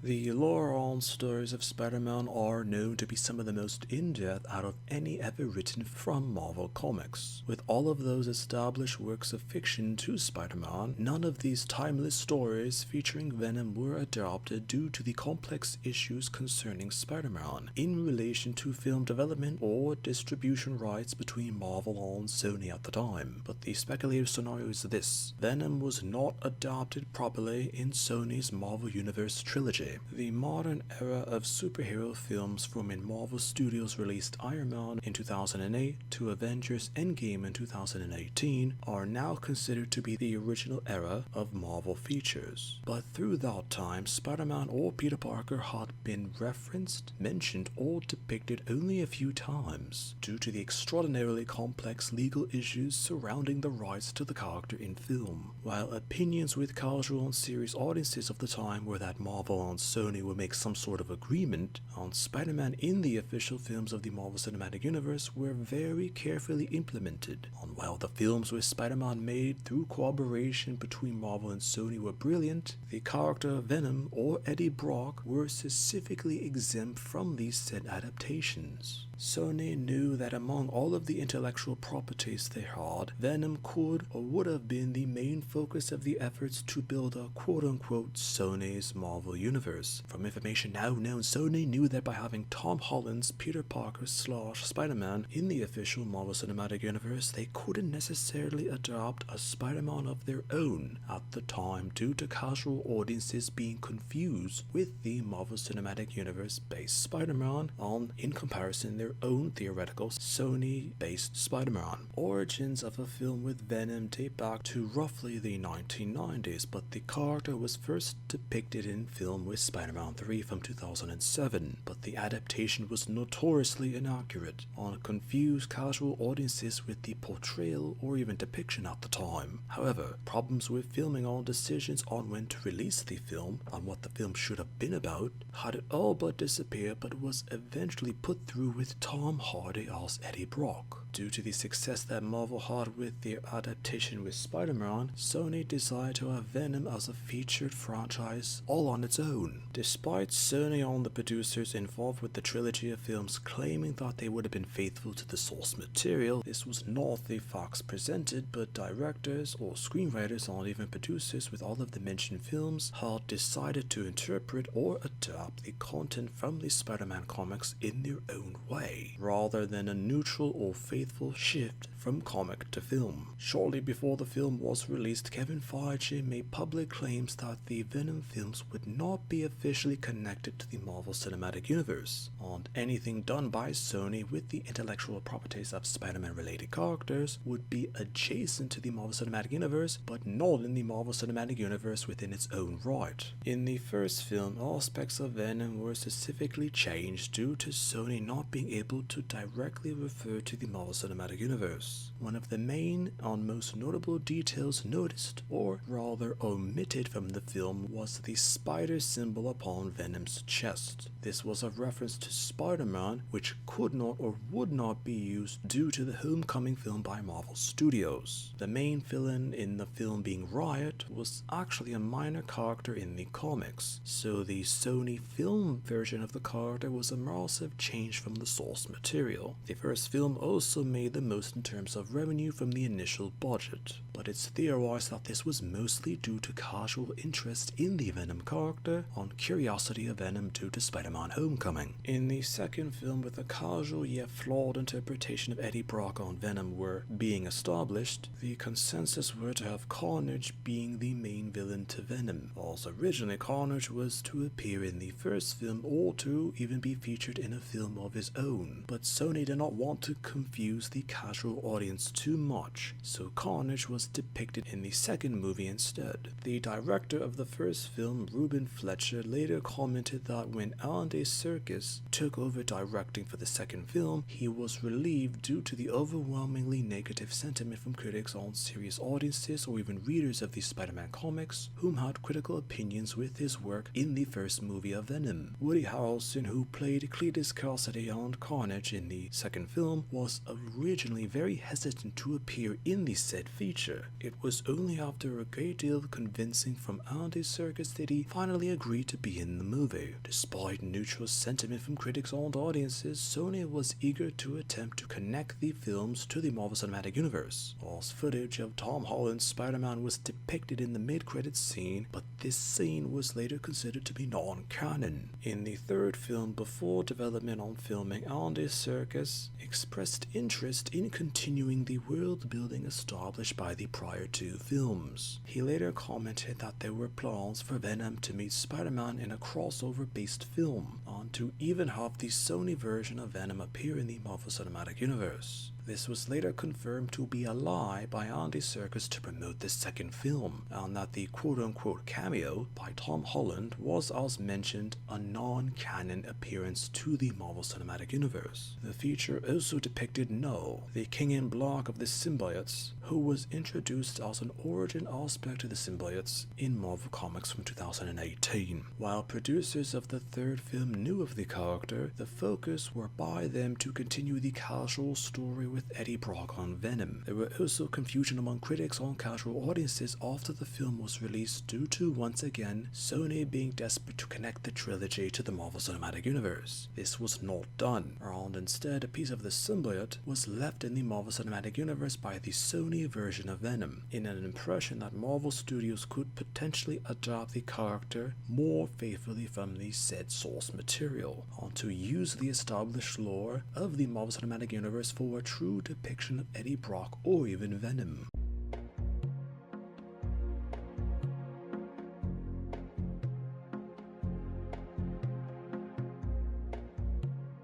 The lore and stories of Spider-Man are known to be some of the most in-depth out of any ever written from Marvel Comics. With all of those established works of fiction to Spider-Man, none of these timeless stories featuring Venom were adapted due to the complex issues concerning Spider-Man in relation to film development or distribution rights between Marvel and Sony at the time. But the speculative scenario is this: Venom was not adapted properly in Sony's Marvel Universe trilogy. The modern era of superhero films from when Marvel Studios released Iron Man in 2008 to Avengers Endgame in 2018 are now considered to be the original era of Marvel features. But through that time, Spider-Man or Peter Parker had been referenced, mentioned, or depicted only a few times due to the extraordinarily complex legal issues surrounding the rights to the character in film. While opinions with casual and serious audiences of the time were that Marvel and Sony would make some sort of agreement on Spider-Man in the official films of the Marvel Cinematic Universe were very carefully implemented. And while the films with Spider-Man made through cooperation between Marvel and Sony were brilliant, the character Venom or Eddie Brock were specifically exempt from these said adaptations. Sony knew that among all of the intellectual properties they had, Venom could or would have been the main focus of the efforts to build a quote-unquote Sony's Marvel Universe. From information now known, Sony knew that by having Tom Holland's Peter Parker / Spider-Man in the official Marvel Cinematic Universe, they couldn't necessarily adopt a Spider-Man of their own at the time due to casual audiences being confused with the Marvel Cinematic Universe based Spider-Man and, in comparison, their own theoretical Sony-based Spider-Man. Origins of a film with Venom date back to roughly the 1990s, but the character was first depicted in film with Spider-Man 3 from 2007, but the adaptation was notoriously inaccurate and confused casual audiences with the portrayal or even depiction at the time. However, problems with filming on decisions on when to release the film and what the film should have been about had it all but disappeared, but was eventually put through with Tom Hardy as Eddie Brock. Due to the success that Marvel had with their adaptation with Spider-Man, Sony decided to have Venom as a featured franchise all on its own. Despite Sony and the producers involved with the trilogy of films claiming that they would have been faithful to the source material, this was not the facts presented, but directors or screenwriters and even producers with all of the mentioned films had decided to interpret or adapt the content from the Spider-Man comics in their own way, rather than a neutral or faithful shift from comic to film. Shortly before the film was released, Kevin Feige made public claims that the Venom films would not be officially connected to the Marvel Cinematic Universe, and anything done by Sony with the intellectual properties of Spider-Man related characters would be adjacent to the Marvel Cinematic Universe, but not in the Marvel Cinematic Universe within its own right. In the first film, aspects of Venom were specifically changed due to Sony not being able to directly refer to the Marvel Cinematic Universe. One of the main and most notable details noticed, or rather omitted from the film, was the spider symbol upon Venom's chest. This was a reference to Spider-Man, which could not or would not be used due to the Homecoming film by Marvel Studios. The main villain in the film being Riot was actually a minor character in the comics, so the Sony film version of the character was a massive change from the source material. The first film also made the most in terms of revenue from the initial budget, but it's theorized that this was mostly due to casual interest in the Venom character and curiosity of Venom due to Spider-Man Homecoming. In the second film, with a casual yet flawed interpretation of Eddie Brock and Venom were being established, the consensus were to have Carnage being the main villain to Venom, as originally Carnage was to appear in the first film or to even be featured in a film of his own, but Sony did not want to confuse the casual audience too much, so Carnage was depicted in the second movie instead. The director of the first film, Ruben Fletcher, later commented that when Andy Serkis took over directing for the second film, he was relieved due to the overwhelmingly negative sentiment from critics on serious audiences or even readers of the Spider-Man comics, whom had critical opinions with his work in the first movie of Venom. Woody Harrelson, who played Cletus Cassidy and Lord Carnage in the second film was originally very hesitant to appear in the said feature. It was only after a great deal of convincing from Andy Serkis that he finally agreed to be in the movie. Despite neutral sentiment from critics and audiences, Sony was eager to attempt to connect the films to the Marvel Cinematic Universe. Whilst footage of Tom Holland's Spider-Man was depicted in the mid-credits scene, but this scene was later considered to be non-canon. In the third film, before development on filming, Andy Serkis expressed interest in continuing the world building established by the prior two films. He later commented that there were plans for Venom to meet Spider-Man in a crossover-based film, and to even have the Sony version of Venom appear in the Marvel Cinematic Universe. This was later confirmed to be a lie by Andy Serkis to promote the second film, and that the quote-unquote cameo by Tom Holland was, as mentioned, a non-canon appearance to the Marvel Cinematic Universe. The feature also depicted Null, the King in Black of the symbiotes, who was introduced as an origin aspect to the symbiotes in Marvel Comics from 2018. While producers of the third film knew of the character, the focus were by them to continue the casual story with Eddie Brock and Venom. There were also confusion among critics and casual audiences after the film was released due to, once again, Sony being desperate to connect the trilogy to the Marvel Cinematic Universe. This was not done, and instead a piece of the symbiote was left in the Marvel Cinematic Universe by the Sony version of Venom, in an impression that Marvel Studios could potentially adapt the character more faithfully from the said source material, and to use the established lore of the Marvel Cinematic Universe for a true depiction of Eddie Brock or even Venom.